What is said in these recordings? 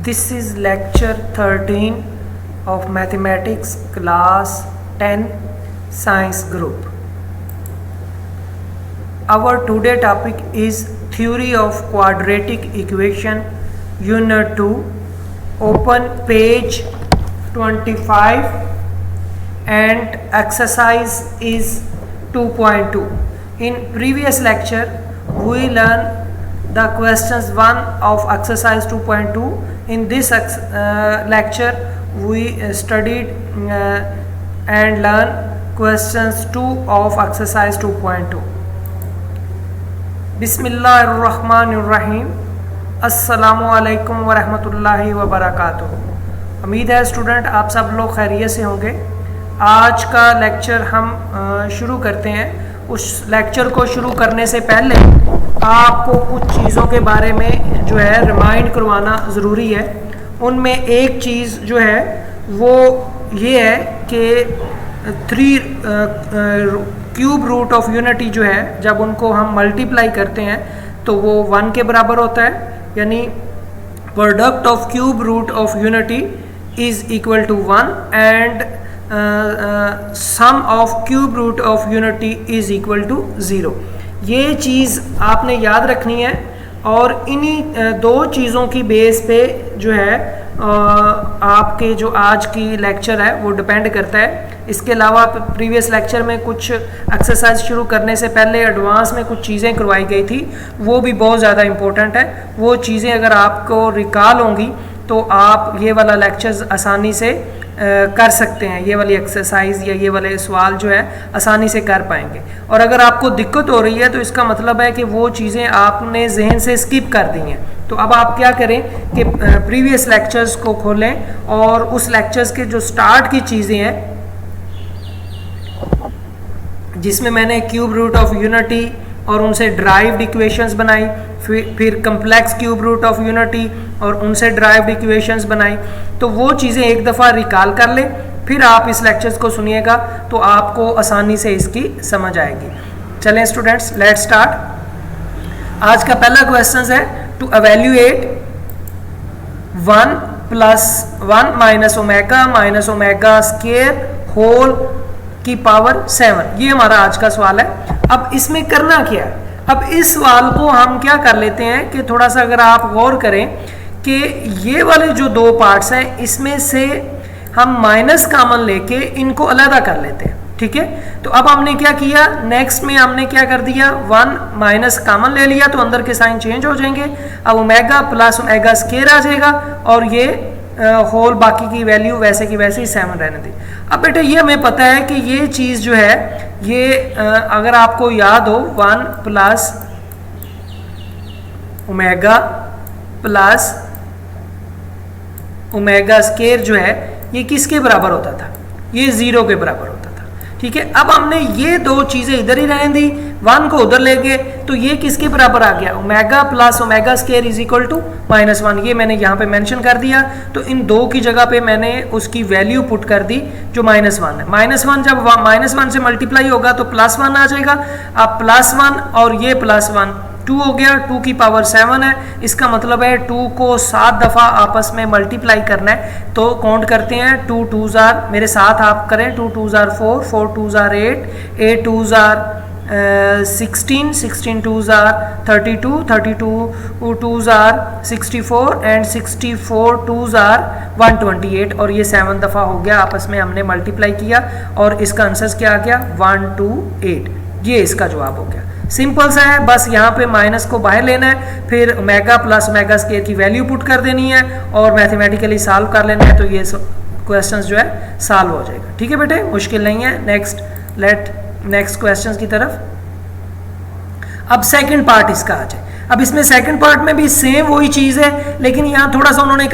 This is lecture 13 of mathematics class 10 science group. Our today topic is theory of quadratic equation unit 2. Open page 25 and exercise is 2.2. In previous lecture we learned the questions 1 of exercise 2.2. In this lecture we studied and learned questions 2 of exercise 2.2. बिस्मिल्लाहिर्रहमानिर्रहीम। अस्सलामु अलैकुम वरहमतुल्लाहि वबरकातुहू। उम्मीद है student आप सब लोग खैरियत से होंगे। आज का लेक्चर हम शुरू करते हैं। उस लेक्चर को शुरू करने से पहले आपको कुछ चीज़ों के बारे में जो है रिमाइंड करवाना ज़रूरी है। उनमें एक चीज़ जो है वो ये है कि 3 क्यूब रूट ऑफ यूनिटी जो है जब उनको हम मल्टीप्लाई करते हैं तो वो 1 के बराबर होता है, यानी product of cube root of unity is equal to 1 and sum of cube root of unity is equal to 0। ये चीज़ आपने याद रखनी है और इन्हीं दो चीज़ों की बेस पे जो है आपके जो आज की लेक्चर है वो डिपेंड करता है। इसके अलावा प्रीवियस लेक्चर में कुछ एक्सरसाइज शुरू करने से पहले एडवांस में कुछ चीज़ें करवाई गई थी, वो भी बहुत ज़्यादा इम्पोर्टेंट है। वो चीज़ें अगर आपको रिकॉल होंगी तो आप ये वाला लेक्चर्स आसानी से कर सकते हैं। ये वाली एक्सरसाइज या ये वाले सवाल जो है आसानी से कर पाएंगे। और अगर आपको दिक्कत हो रही है तो इसका मतलब है कि वो चीज़ें आपने जहन से स्किप कर दी हैं। तो अब आप क्या करें कि प्रीवियस लेक्चर्स को खोलें और उस लेक्चर्स के जो स्टार्ट की चीज़ें हैं जिसमें मैंने क्यूब रूट ऑफ यूनिटी और उनसे ड्राइव्ड इक्वेशंस बनाई, फिर complex cube root of unity और उनसे ड्राइव्ड इक्वेशंस बनाई, तो वो चीज़ें एक दफ़ा रिकॉल कर लें, फिर आप इस लेक्चर्स को सुनिएगा तो आपको आसानी से इसकी समझ आएगी। चलें स्टूडेंट्स, लेट स्टार्ट। आज का पहला क्वेश्चन है to evaluate 1 + 1 - omega square whole की पावर 7। ये हमारा आज का सवाल है। अब इसमें करना क्या है, अब इस सवाल को हम क्या कर लेते हैं कि थोड़ा सा अगर आप गौर करें कि ये वाले जो दो पार्ट्स हैं इसमें से हम माइनस कॉमन लेके इनको अलग कर लेते हैं, ठीक है। तो अब हमने क्या किया, नेक्स्ट में हमने क्या कर दिया, 1 माइनस कॉमन ले लिया तो अंदर के साइन चेंज हो जाएंगे। अब ओमेगा प्लस ओमेगा स्क्वायर आ जाएगा और ये होल बाकी की वैल्यू वैसे की वैसे ही 7 रहने दी। अब बेटे ये हमें पता है कि ये चीज़ जो है ये अगर आपको याद हो 1 + ओमेगा प्लस ओमेगा स्क्वायर जो है ये किसके बराबर होता था, ये 0 के बराबर होता था, ठीक है। अब हमने ये दो चीज़ें इधर ही रहने दी, 1 को उधर ले गए तो ये किसके बराबर आ गया, omega plus omega square is equal to -1। ये मैंने यहाँ पे मेंशन कर दिया। तो इन दो की जगह पे मैंने उसकी वैल्यू पुट कर दी जो -1 है। -1 जब -1 से मल्टीप्लाई होगा तो +1 आ जाएगा। अब +1 और ये +1 2 हो गया, 2 की पावर 7 है। इसका मतलब है 2 को 7 दफ़ा आपस में मल्टीप्लाई करना है। तो काउंट करते हैं, 2 2s आर, मेरे साथ आप करें, 2 2s are 4, 4 2s are 8, 8 2s are 16, 16 2s are 32, 32 2s are 64 and 64 2s are 128 और ये 7 दफ़ा हो गया आपस में हमने मल्टीप्लाई किया और इसका आंसर क्या आ गया 128। ये इसका जवाब हो गया। सिंपल सा है, बस यहाँ पे माइनस को बाहर लेना है, फिर ओमेगा प्लस ओमेगा स्क्वायर की वैल्यू पुट कर देनी है और मैथमेटिकली सॉल्व कर लेना है, तो ये क्वेश्चंस जो है सॉल्व हो जाएगा, ठीक है बेटे, मुश्किल नहीं है। नेक्स्ट क्वेश्चंस की तरफ। अब सेकंड पार्ट इसका आ जाए। अब इसमें सेकंड पार्ट में भी सेम वही चीज़ है, लेकिन यहाँ थोड़ा सा उन्होंने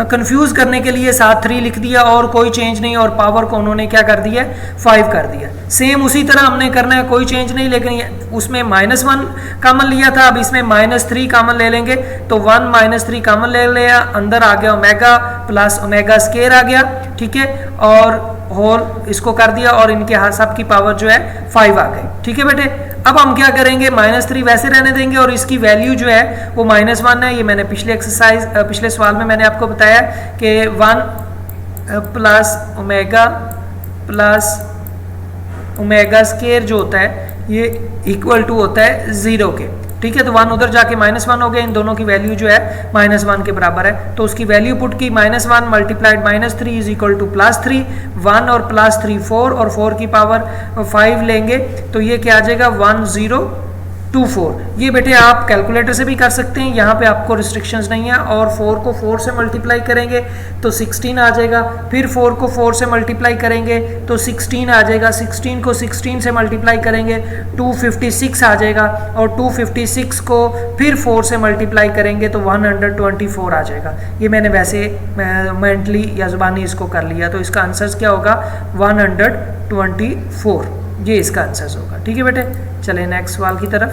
कंफ्यूज करने के लिए साथ 3 लिख दिया और कोई चेंज नहीं, और पावर को उन्होंने क्या कर दिया 5 कर दिया। सेम उसी तरह हमने करना है, कोई चेंज नहीं, लेकिन उसमें -1 कॉमन लिया था, अब इसमें -3 कॉमन ले लेंगे तो 1 -3 कॉमन ले लिया, अंदर आ गया ओमेगा प्लस ओमेगा स्क्वायर आ गया, ठीक है, और होल इसको कर दिया और इनके सब की पावर जो है 5 आ गई, ठीक है बेटे। अब हम क्या करेंगे, -3 वैसे रहने देंगे और इसकी वैल्यू जो है वो -1 है। ये मैंने पिछले सवाल में मैंने आपको बताया कि 1 plus omega plus omega square जो होता है ये इक्वल टू होता है 0 के। ठीक है, तो 1 उधर जाके -1 हो गया, इन दोनों की वैल्यू जो है -1 के बराबर है। तो उसकी वैल्यू पुट की, -1 मल्टीप्लाइड -3 इज इक्वल टू +3, 1 और +3 4 और 4 की पावर 5 लेंगे तो ये क्या आ जाएगा 1024। ये बेटे आप कैलकुलेटर से भी कर सकते हैं, यहाँ पे आपको रिस्ट्रिक्शंस नहीं है। और 4 को 4 से मल्टीप्लाई करेंगे तो 16 आ जाएगा, फिर 4 को 4 से मल्टीप्लाई करेंगे तो 16 आ जाएगा, 16 को 16 से मल्टीप्लाई करेंगे 256 आ जाएगा, और 256 को फिर 4 से मल्टीप्लाई करेंगे तो 124 आ जाएगा। ये मैंने वैसे मेंटली या जुबानी इसको कर लिया, तो इसका आंसर क्या होगा 124, ये इसका आंसर होगा। ठीक है बेटे, चले नेक्स्ट सवाल की तरफ।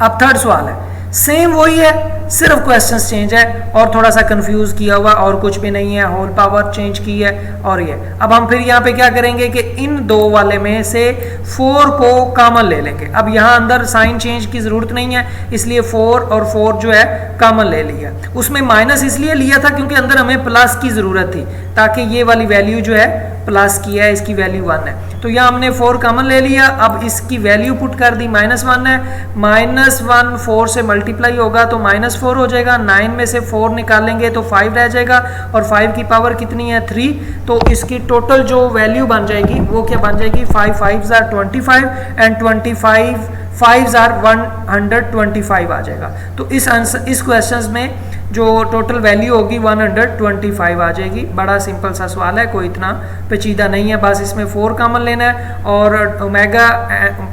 अब थर्ड सवाल है, सेम वही है, सिर्फ क्वेश्चंस चेंज है और थोड़ा सा कंफ्यूज किया हुआ, और कुछ भी नहीं है, होल पावर चेंज की है और ये। अब हम फिर यहाँ पे क्या करेंगे कि इन दो वाले में से 4 को कॉमन ले लेंगे। अब यहाँ अंदर साइन चेंज की जरूरत नहीं है, इसलिए 4 और 4 जो है कॉमन ले लिया। उसमें माइनस इसलिए लिया था क्योंकि अंदर हमें प्लस की जरूरत थी, ताकि ये वाली वैल्यू जो है प्लस की है, इसकी वैल्यू 1 है। तो यहाँ हमने 4 कॉमन ले लिया, अब इसकी वैल्यू पुट कर दी, -1 है, -1 4 से मल्टीप्लाई होगा तो -4 हो जाएगा, 9 में से 4 निकालेंगे तो 5 रह जाएगा, और 5 की पावर कितनी है 3, तो इसकी टोटल जो वैल्यू बन जाएगी वो क्या बन जाएगी 5 5s are 25 and 25 5s are 125 आ जाएगा। तो इस क्वेश्चन में जो टोटल वैल्यू होगी 125 आ जाएगी। बड़ा सिंपल सा सवाल है, कोई इतना पेचीदा नहीं है, बस इसमें 4 कॉमन लेना है और ओमेगा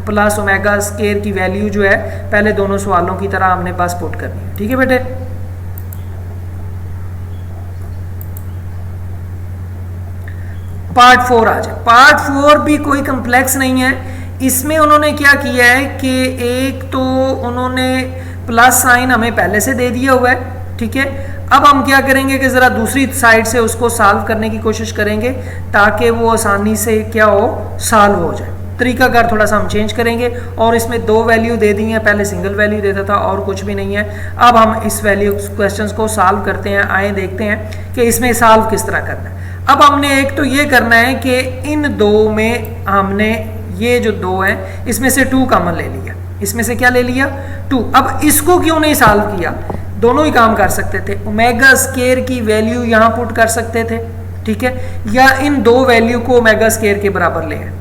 प्लस ओमेगा स्केयर की वैल्यू जो है पहले दोनों सवालों की तरह हमने बस पुट करनी है। ठीक है बेटे, पार्ट 4 आ जाए। पार्ट 4 भी कोई कम्प्लेक्स नहीं है, इसमें उन्होंने क्या किया है कि एक तो उन्होंने प्लस साइन हमें पहले से दे दिया हुआ है। ठीक है, अब हम क्या करेंगे कि ज़रा दूसरी साइड से उसको सॉल्व करने की कोशिश करेंगे ताकि वो आसानी से क्या हो सॉल्व हो जाए। तरीकाकार थोड़ा सा हम चेंज करेंगे, और इसमें 2 वैल्यू दे दी हैं, पहले सिंगल वैल्यू देता था और कुछ भी नहीं है। अब हम इस वैल्यू क्वेश्चंस को सॉल्व करते हैं, आए देखते हैं कि इसमें सॉल्व किस तरह करना है। अब हमने एक तो ये करना है कि इन दो में हमने ये जो 2 हैं इसमें से 2 कॉमन ले लिया, इसमें से क्या ले लिया 2। अब इसको क्यों नहीं सॉल्व किया, दोनों ही काम कर सकते थे। ओमेगा स्केयर की वैल्यू यहाँ पुट कर सकते थे, ठीक है, या इन 2 वैल्यू को ओमेगा स्केयर के बराबर ले आए।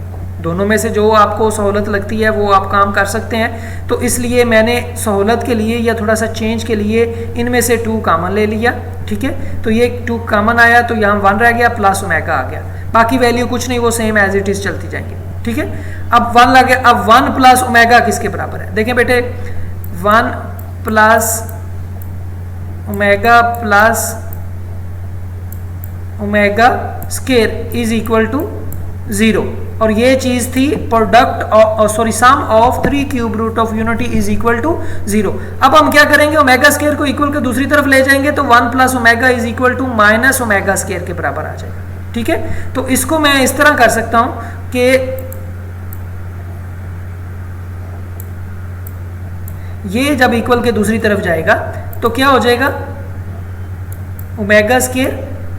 दोनों में से जो आपको सहूलत लगती है वो आप काम कर सकते हैं। तो इसलिए मैंने सहूलत के लिए या थोड़ा सा चेंज के लिए इनमें से 2 कॉमन ले लिया। ठीक है, तो ये 2 कॉमन आया तो यहाँ 1 रह गया, प्लस ओमेगा आ गया, बाकी वैल्यू कुछ नहीं, वो सेम एज इट इज चलती जाएंगी। ठीक है, अब 1 लग गया। अब 1 प्लस ओमेगा किसके बराबर है, देखें बेटे, 1 plus omega plus omega square is equal to 0, और ये चीज थी product sorry sum of 3 cube root of unity is equal to 0। अब हम क्या करेंगे, ओमेगा स्केयर को इक्वल के दूसरी तरफ ले जाएंगे तो 1 plus omega is equal to minus omega square के बराबर आ जाएगा। ठीक है, तो इसको मैं इस तरह कर सकता हूं कि ये जब इक्वल के दूसरी तरफ जाएगा तो क्या हो जाएगा, ओमेगा स्केयर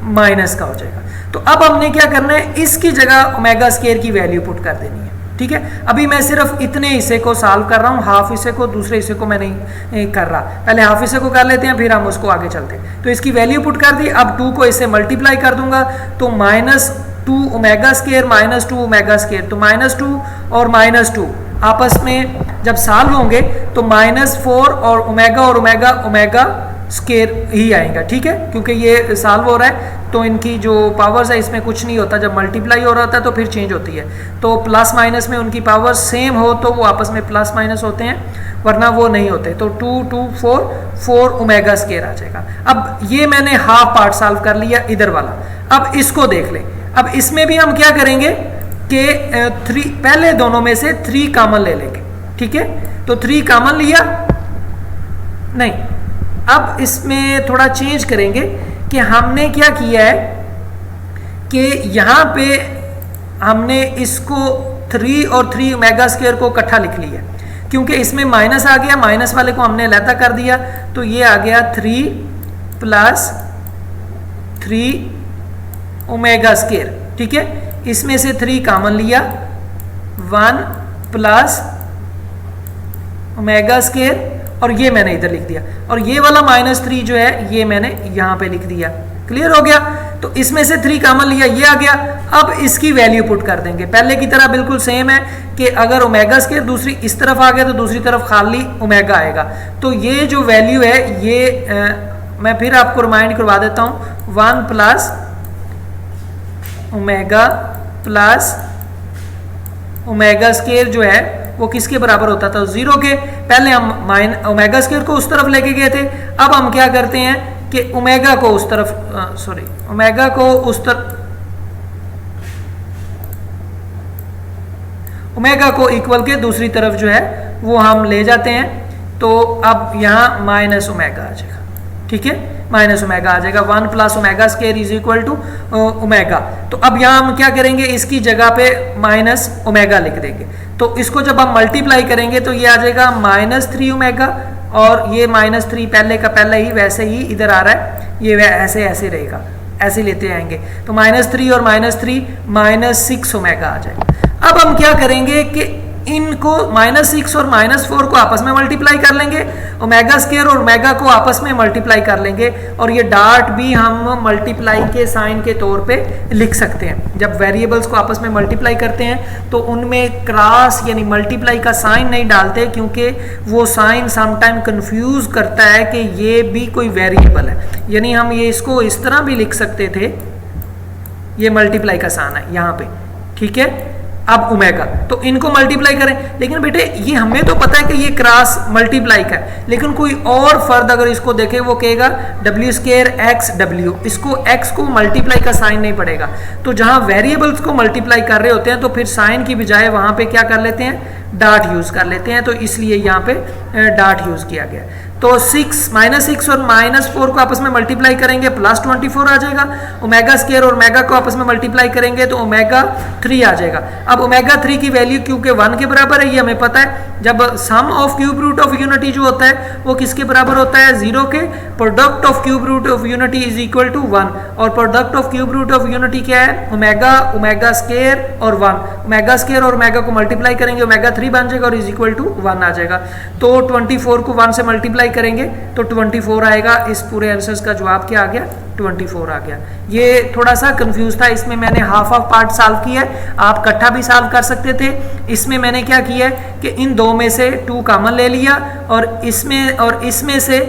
माइनस का हो जाएगा। तो अब हमने क्या करना है, इसकी जगह ओमेगा स्केयर की वैल्यू पुट कर देनी है। ठीक है, अभी मैं सिर्फ इतने हिस्से को सॉल्व कर रहा हूँ, हाफ हिस्से को, दूसरे हिस्से को मैं नहीं कर रहा। पहले हाफ हिस्से को कर लेते हैं, फिर हम उसको आगे चलते हैं। तो इसकी वैल्यू पुट कर दी। अब 2 को इससे मल्टीप्लाई कर दूंगा तो -2 ओमेगा स्केयर -2 ओमेगा स्केयर, तो -2 और -2 आपस में जब सॉल्व होंगे तो -4 और ओमेगा स्केयर ही आएगा। ठीक है, क्योंकि ये सॉल्व हो रहा है तो इनकी जो पावर्स है इसमें कुछ नहीं होता, जब मल्टीप्लाई हो रहा होता है तो फिर चेंज होती है। तो प्लस माइनस में उनकी पावर सेम हो तो वो आपस में प्लस माइनस होते हैं, वरना वो नहीं होते। तो 2 2 4 ओमेगा स्केयर आ जाएगा। अब ये मैंने हाफ पार्ट सॉल्व कर लिया इधर वाला। अब इसको देख लें, अब इसमें भी हम क्या करेंगे कि 3 पहले दोनों में से 3 कॉमन ले लेंगे। ठीक है, तो 3 कॉमन लिया नहीं, अब इसमें थोड़ा चेंज करेंगे कि हमने क्या किया है कि यहाँ पे हमने इसको 3 और 3 ओमेगा स्क्वायर को इकट्ठा लिख लिया, क्योंकि इसमें माइनस आ गया, माइनस वाले को हमने लहता कर दिया, तो ये आ गया 3 प्लस 3 ओमेगा स्क्वायर। ठीक है, इसमें से 3 कॉमन लिया, 1 प्लस ओमेगा स्क्वायर, और ये मैंने इधर लिख दिया, और ये वाला -3 जो है ये मैंने यहां पे लिख दिया। क्लियर हो गया? तो इसमें से 3 कॉमन लिया, ये आ गया। अब इसकी वैल्यू पुट कर देंगे, पहले की तरह बिल्कुल सेम है कि अगर ओमेगा स्क्वायर दूसरी इस तरफ आ गया तो दूसरी तरफ खाली ओमेगा आएगा। तो ये जो वैल्यू है ये मैं फिर आपको रिमाइंड करवा देता हूं, 1 plus omega plus omega square जो है वो किसके बराबर होता था? 0 के। पहले हम ओमेगा स्क्वायर को उस तरफ लेके गए थे, अब हम क्या करते हैं कि ओमेगा को उस तरफ ओमेगा को उस तरफ, ओमेगा को इक्वल के दूसरी तरफ जो है वो हम ले जाते हैं। तो अब यहाँ माइनस ओमेगा आ जाएगा। ठीक है, माइनस ओमेगा आ जाएगा, 1 plus omega square is equal to omega. तो अब यहाँ हम क्या करेंगे, इसकी जगह पे माइनस ओमेगा लिख देंगे। तो इसको जब हम मल्टीप्लाई करेंगे तो ये आ जाएगा -3 ओमेगा, और ये -3 पहले का पहले ही वैसे ही इधर आ रहा है, ये ऐसे ऐसे रहेगा, ऐसे लेते आएंगे। तो -3 और -3 -6 ओमेगा आ जाएगा। अब हम क्या करेंगे कि इनको -6 और -4 को आपस में मल्टीप्लाई कर लेंगे, ओमेगा स्क्वायर और ओमेगा को आपस में मल्टीप्लाई कर लेंगे, और ये डॉट भी हम मल्टीप्लाई के साइन के तौर पे लिख सकते हैं। जब वेरिएबल्स को आपस में मल्टीप्लाई करते हैं तो उनमें क्रॉस यानी मल्टीप्लाई का साइन नहीं डालते, क्योंकि वो साइन समटाइम कंफ्यूज करता है कि ये भी कोई वेरिएबल है। यानी हम ये इसको इस तरह भी लिख सकते थे, ये मल्टीप्लाई का साइन है यहाँ पे। ठीक है, अब ओमेगा, तो इनको मल्टीप्लाई करें, लेकिन बेटे ये हमें तो पता है कि ये क्रॉस मल्टीप्लाई का है, लेकिन कोई और फर्द अगर इसको देखे वो कहेगा w स्क्वायर एक्स डब्ल्यू, इसको x को मल्टीप्लाई का साइन नहीं पड़ेगा। तो जहां वेरिएबल्स को मल्टीप्लाई कर रहे होते हैं तो फिर साइन की बजाय वहां पे क्या कर लेते हैं, डॉट यूज कर लेते हैं, तो इसलिए यहाँ पे डॉट यूज किया गया। तो -6 और -4 को आपस में मल्टीप्लाई करेंगे +24 आ जाएगा। ओमेगा स्क्वायर और ओमेगा को आपस में मल्टीप्लाई करेंगे तो ओमेगा 3 आ जाएगा। अब ओमेगा 3 की वैल्यू क्योंकि 1 के बराबर है, ये हमें पता है। जब sum of cube root of unity जो होता है वो किसके बराबर होता है, 0 के। Product of cube root of unity is equal to 1, और product of cube root of unity क्या है, ओमेगा, ओमेगा स्क्वायर और 1। ओमेगा स्क्वायर और ओमेगा को मल्टीप्लाई करेंगे, ओमेगा 3 बन जाएगा और इज इक्वल टू 1 आ जाएगा। तो 24 को 1 से मल्टीप्लाई करेंगे तो 24 आएगा। इस पूरे आंसर्स का जवाब क्या आ गया, 24 आ गया। ये थोड़ा सा कंफ्यूज था, इसमें मैंने हाफ ऑफ पार्ट सॉल्व किया है, आप इकट्ठा भी सॉल्व कर सकते थे। इसमें मैंने क्या किया है कि इन दो में से 2 कॉमन ले लिया, और इसमें से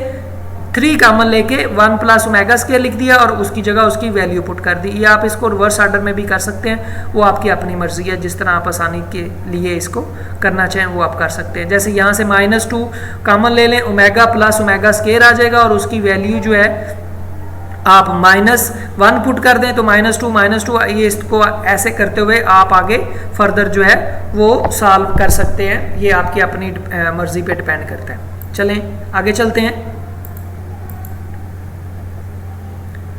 3 कॉमन लेके 1 प्लस ओमेगा स्क्वायर लिख दिया और उसकी जगह उसकी वैल्यू पुट कर दी। ये आप इसको रिवर्स ऑर्डर में भी कर सकते हैं, वो आपकी अपनी मर्जी है, जिस तरह आप आसानी के लिए इसको करना चाहें वो आप कर सकते हैं। जैसे यहाँ से -2 कॉमन ले लें, ओमेगा प्लस ओमेगा स्क्वायर आ जाएगा, और उसकी वैल्यू जो है आप -1 पुट कर दें तो -2 ये इसको ऐसे करते हुए आप आगे फर्दर जो है वो सॉल्व कर सकते हैं। ये आपकी अपनी मर्जी पे डिपेंड करता है। चलें आगे चलते हैं,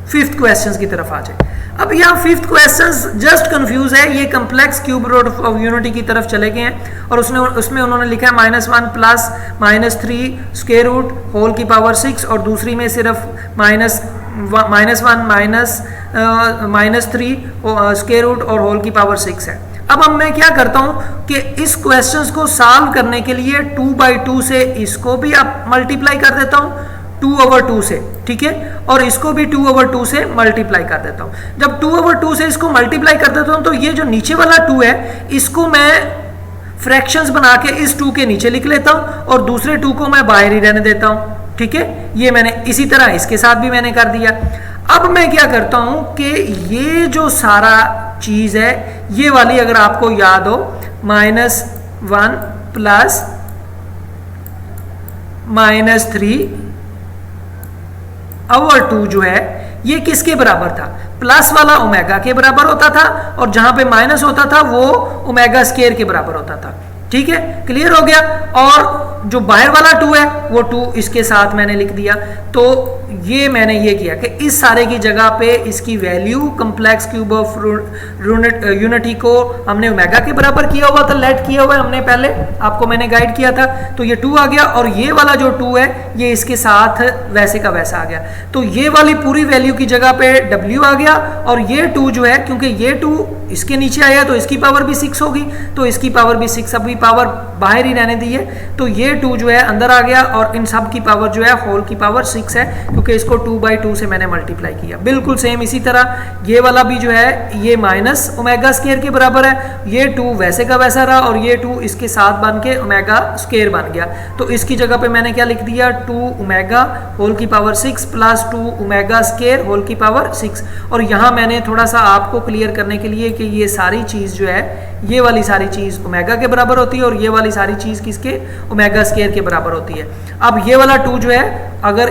5th क्वेश्चन की तरफ आ जाए। अब यहाँ 5th क्वेश्चन जस्ट कंफ्यूज है, ये complex cube root of unity की तरफ चले गए हैं, और उसमें उन्होंने लिखा है -1 प्लस -3 स्क्वायर रूट होल की पावर 6, और दूसरी में सिर्फ -1 -3 स्क्वायर रूट और होल की पावर 6 है। अब मैं क्या करता हूं कि इस क्वेश्चंस को सॉल्व करने के लिए 2/2 से इसको भी आप मल्टीप्लाई कर देता हूं 2/2 से, ठीक है, और इसको भी 2/2 से मल्टीप्लाई कर देता हूं। जब 2/2 से इसको मल्टीप्लाई कर देता हूं तो ये जो नीचे वाला 2 है इसको मैं फ्रैक्शंस बना के इस 2 के नीचे लिख लेता हूं, और दूसरे 2 को मैं बाहर ही रहने देता हूं। ठीक है, ये मैंने इसी तरह इसके साथ भी मैंने कर दिया। अब मैं क्या करता हूं कि ये जो सारा चीज है ये वाली अगर आपको याद हो -1 प्लस -3/2 जो है ये किसके बराबर था, प्लस वाला ओमेगा के बराबर होता था, और जहां पे माइनस होता था वो ओमेगा स्क्वायर के बराबर होता था। ठीक है, क्लियर हो गया। और जो बाहर वाला 2 है वो 2 इसके साथ मैंने लिख दिया। तो ये मैंने ये किया कि इस सारे की जगह पे इसकी value complex cube of unity को हमने ओमेगा के बराबर किया हुआ था, लेट किया हुआ है हमने पहले, आपको मैंने गाइड किया था। तो ये 2 आ गया और ये वाला जो 2 है ये इसके साथ वैसे का वैसा आ गया। तो ये वाली पूरी वैल्यू की जगह पे W आ गया और ये 2 जो है, क्योंकि ये 2 इसके नीचे आया तो इसकी पावर भी 6 होगी, तो इसकी पावर भी 6, अभी पावर बाहर ही रहने दी है। तो ये 2 जो है अंदर आ गया और इन सब की पावर जो है होल की पावर 6 है, क्योंकि इसको 2/2 से मैंने मल्टीप्लाई किया। बिल्कुल सेम इसी तरह ये वाला भी जो है ये माइनस ओमेगा स्क्वायर के बराबर है, ये 2 वैसे का वैसा रहा और ये 2 इसके साथ बन के ओमेगा स्क्वायर बन गया। तो इसकी जगह पे मैंने क्या लिख दिया, 2 ओमेगा होल की power 6 plus 2 omega square whole की पावर 6। और यहाँ मैंने थोड़ा सा आपको क्लियर करने के लिए कि ये सारी चीज़ जो है, ये वाली सारी चीज़ ओमेगा के बराबर होती है और ये वाली सारी चीज़ किसके, ओमेगा स्क्वायर के बराबर होती है। अब ये वाला 2 जो है अगर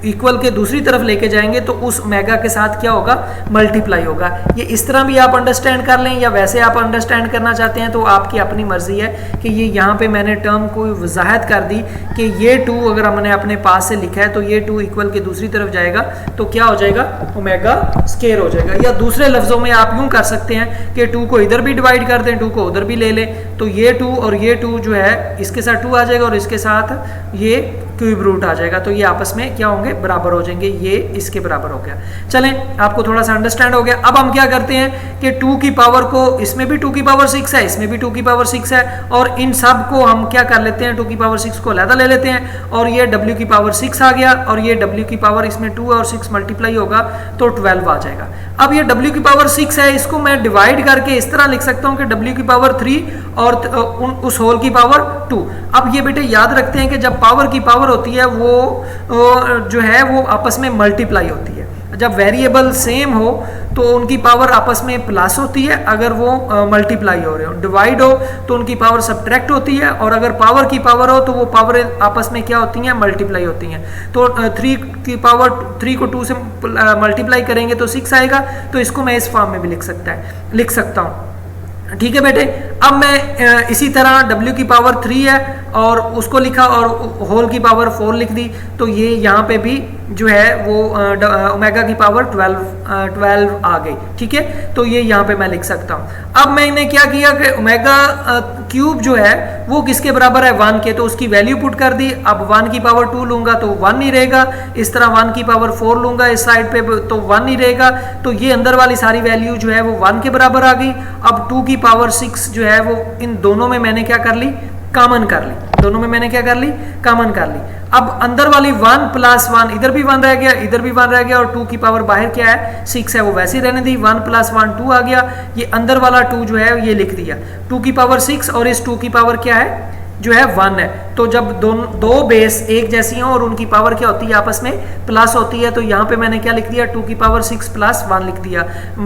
इक्वल के दूसरी तरफ लेके जाएंगे तो उस ओमेगा के साथ क्या होगा, मल्टीप्लाई होगा। ये इस तरह भी आप अंडरस्टैंड कर लें या वैसे आप अंडरस्टैंड करना चाहते हैं तो आपकी अपनी मर्जी है कि ये यहाँ पे मैंने टर्म को वजाहत कर दी कि ये 2 अगर हमने अपने पास से लिखा है तो ये 2 इक्वल के दूसरी तरफ जाएगा तो क्या हो जाएगा, ओमेगा स्क्वायर हो जाएगा। या दूसरे लफ्जों में आप यूँ कर सकते हैं कि 2 को इधर भी डिवाइड कर दें, 2 को उधर भी ले लें, तो ये 2 और ये 2 जो है इसके साथ 2 आ जाएगा और इसके साथ ये क्यूब रूट आ जाएगा। तो ये आपस में क्या होंगे, बराबर हो जाएंगे, ये इसके बराबर हो गया। चलें, आपको थोड़ा सा अंडरस्टैंड हो गया। अब हम क्या करते हैं कि 2 की पावर को, इसमें भी 2 की पावर 6 है, इसमें भी 2 की पावर 6 है, और इन सब को हम क्या कर लेते हैं, 2 की पावर 6 को अलग ले लेते हैं और ये W की पावर 6 आ गया और ये W की पावर, इसमें 2 और 6 मल्टीप्लाई होगा तो 12 आ जाएगा। अब ये W की पावर 6 है, इसको मैं डिवाइड करके इस तरह लिख सकता हूँ कि W की पावर 3 और उस होल की पावर 2। अब ये बेटे याद रखते हैं कि जब पावर की पावर होती है वो जो है वो आपस में मल्टीप्लाई होती है। जब वेरिएबल सेम हो तो उनकी पावर आपस में प्लस होती है, अगर वो मल्टीप्लाई हो रहे हो। डिवाइड हो तो उनकी पावर सब्ट्रैक्ट होती है, और अगर पावर की पावर हो तो वो पावर आपस में क्या होती हैं, मल्टीप्लाई होती हैं। तो 3 की पावर 3 को 2 से मल्टीप्लाई करेंगे तो 6 आएगा। तो इसको मैं इस फॉर्म में भी लिख सकता हूँ। ठीक है बेटे, अब मैं इसी तरह W की पावर 3 है और उसको लिखा और होल की पावर 4 लिख दी, तो ये यहाँ पे भी जो है वो ओमेगा की पावर 12 आ गई। ठीक है, तो ये यहाँ पे मैं लिख सकता हूँ। अब मैंने क्या किया कि ओमेगा क्यूब जो है वो किसके बराबर है, 1 के, तो उसकी वैल्यू पुट कर दी। अब 1 की पावर 2 लूंगा तो 1 नहीं रहेगा, इस तरह 1 की पावर 4 लूंगा इस साइड पे तो 1 नहीं रहेगा, तो ये अंदर वाली सारी वैल्यू जो है वो 1 के बराबर आ गई। अब 2 की पावर 6 जो है वो इन दोनों में मैंने क्या कर ली, कॉमन कर ली, दोनों में मैंने क्या कर ली, कॉमन कर ली। अब अंदर वाली 1 प्लस 1, इधर भी 1 रह गया, इधर भी 1 रह गया, और 2 की पावर बाहर क्या है, 6 है, वो वैसे ही रहने दी। 1 प्लस 1 2 आ गया, ये अंदर वाला 2 जो है ये लिख दिया। 2 की पावर 6 और इस 2 की पावर क्या है, जो है 1 है। तो जब दो बेस एक जैसी हो और उनकी पावर क्या होती है, आपस में प्लस होती है, तो यहाँ पे मैंने क्या लिख दिया, 2 की पावर 6 प्लस 1 लिख दिया।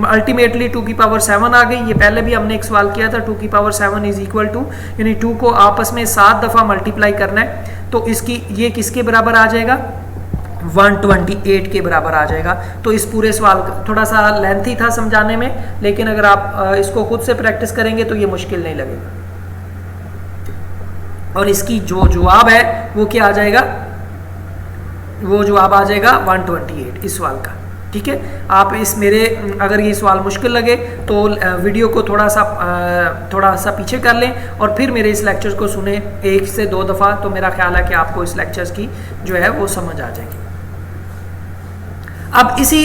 अल्टीमेटली 2 की पावर 7 आ गई। ये पहले भी हमने एक सवाल किया था, 2 की पावर 7 इज इक्वल टू, यानी 2 को आपस में 7 दफ़ा मल्टीप्लाई करना है, तो इसकी ये किसके बराबर आ जाएगा, 128 के बराबर आ जाएगा। तो इस पूरे सवाल थोड़ा सा लेंथी था समझाने में, लेकिन अगर आप इसको खुद से प्रैक्टिस करेंगे तो ये मुश्किल नहीं लगेगा। और इसकी जो जवाब है वो क्या आ जाएगा, वो जवाब आ जाएगा 128 इस सवाल का। ठीक है, आप इस मेरे अगर ये सवाल मुश्किल लगे तो वीडियो को थोड़ा सा पीछे कर लें और फिर मेरे इस लेक्चर को सुने 1 से 2 दफ़ा, तो मेरा ख्याल है कि आपको इस लेक्चर्स की जो है वो समझ आ जाएगी। अब इसी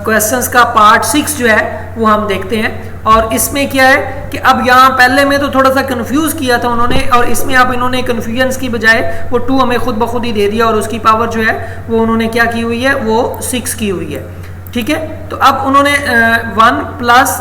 क्वेश्चंस का पार्ट 6 जो है वो हम देखते हैं, और इसमें क्या है कि अब यहाँ पहले में तो थोड़ा सा कंफ्यूज किया था उन्होंने, और इसमें अब इन्होंने कन्फ्यूजन की बजाय वो 2 हमें खुद ब खुद ही दे दिया, और उसकी पावर जो है वो उन्होंने क्या की हुई है, वो 6 की हुई है। ठीक है, तो अब उन्होंने 1 plus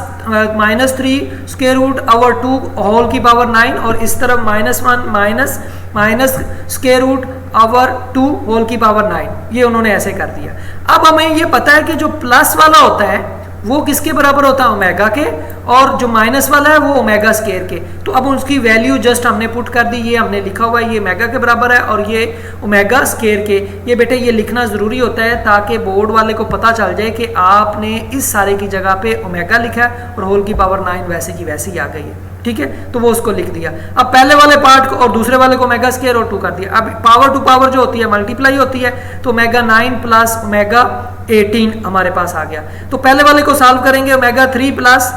-3 square root over 2 whole की पावर 9, और इस तरफ -1 minus square root over 2 whole की पावर 9, ये उन्होंने ऐसे कर दिया। अब हमें ये पता है कि जो प्लस वाला होता है वो किसके बराबर होता है, ओमेगा के, और जो माइनस वाला है वो ओमेगा स्क्वायर के। तो अब उसकी वैल्यू जस्ट हमने पुट कर दी, ये हमने लिखा हुआ है, ये ओमेगा के बराबर है और ये ओमेगा स्क्वायर के। ये बेटे ये लिखना ज़रूरी होता है ताकि बोर्ड वाले को पता चल जाए कि आपने इस सारे की जगह पे ओमेगा लिखा है और होल की पावर 9 वैसे की वैसे ही आ गई है। ठीक है, तो वो उसको लिख दिया। अब पहले वाले पार्ट को और दूसरे वाले को ओमेगा स्क्वायर और 2 कर दिया। अब पावर टू पावर जो होती है मल्टीप्लाई होती है, तो ओमेगा 9 प्लस ओमेगा 18 हमारे पास आ गया। तो पहले वाले को सॉल्व करेंगे, ओमेगा 3 प्लस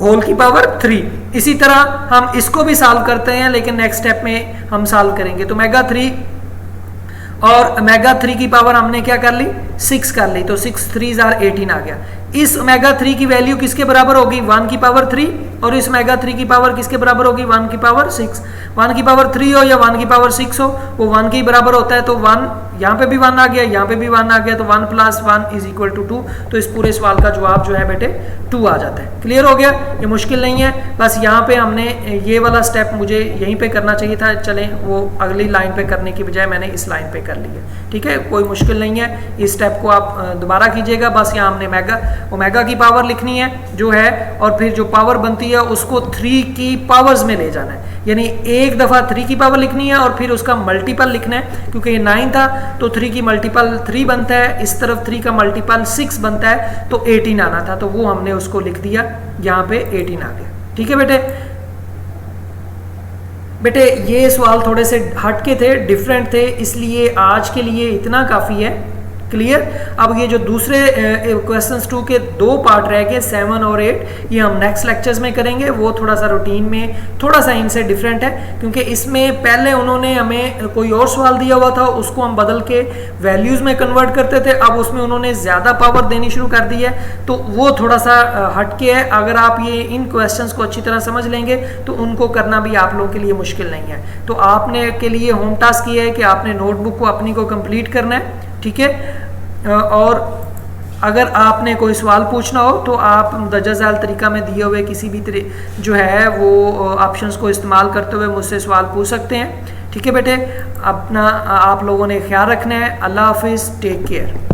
होल की पावर 3। इसी तरह हम इसको भी सॉल्व करते हैं, लेकिन नेक्स्ट स्टेप में हम सॉल्व करेंगे। तो ओमेगा 3 और ओमेगा 3 की पावर हमने क्या कर ली, 6 कर ली, तो 6 3 18 आ गया। इस ओमेगा 3 की वैल्यू किसके बराबर होगी, 1 की पावर 3, और इस ओमेगा 3 की पावर किसके बराबर होगी, 1 की पावर 6। 1 की पावर 3 हो या 1 की पावर 6 हो, वो 1 के बराबर होता है। तो 1 यहाँ पे भी 1 आ गया, यहाँ पे भी 1 आ गया, तो 1 प्लस 1 इज इक्वल टू 2। तो इस पूरे सवाल का जवाब जो है बेटे 2 आ जाता है। क्लियर हो गया, ये मुश्किल नहीं है। बस यहाँ पे हमने ये वाला स्टेप मुझे यहीं पे करना चाहिए था, चलें वो अगली लाइन पे करने की बजाय मैंने इस लाइन पे कर ली है। ठीक है, कोई मुश्किल नहीं है, इस स्टेप को आप दोबारा कीजिएगा। बस यहाँ हमने ओमेगा की पावर लिखनी है जो है, और फिर जो पावर बनती है उसको 3 की पावर्स में ले जाना है, यानी एक दफ़ा 3 की पावर लिखनी है और फिर उसका मल्टीपल लिखना है। क्योंकि ये 9 था तो 3 की मल्टीपल 3 बनता है, इस तरफ 3 का मल्टीपल 6 बनता है, तो 18 आना था, तो वो हमने उसको लिख दिया, यहाँ पे 18 आ गया। ठीक है बेटे ये सवाल थोड़े से हटके थे, डिफरेंट थे, इसलिए आज के लिए इतना काफ़ी है। क्लियर। अब ये जो दूसरे क्वेश्चंस 2 के 2 पार्ट रह गए 7 और 8, ये हम नेक्स्ट लेक्चर्स में करेंगे। वो थोड़ा सा रूटीन में थोड़ा सा इनसे डिफरेंट है, क्योंकि इसमें पहले उन्होंने हमें कोई और सवाल दिया हुआ था, उसको हम बदल के वैल्यूज़ में कन्वर्ट करते थे। अब उसमें उन्होंने ज़्यादा पावर देनी शुरू कर दी है, तो वो थोड़ा सा हटके है। अगर आप ये इन क्वेश्चंस को अच्छी तरह समझ लेंगे तो उनको करना भी आप लोगों के लिए मुश्किल नहीं है। तो आपने के लिए होम टास्क ये है कि आपने नोटबुक को अपनी को कंप्लीट करना है। ठीक है, और अगर आपने कोई सवाल पूछना हो तो आप दर्जा झैल तरीका में दिए हुए किसी भी जो है वो ऑप्शंस को इस्तेमाल करते हुए मुझसे सवाल पूछ सकते हैं। ठीक है बेटे, अपना आप लोगों ने ख्याल रखना है। अल्लाह हाफिज़, टेक केयर।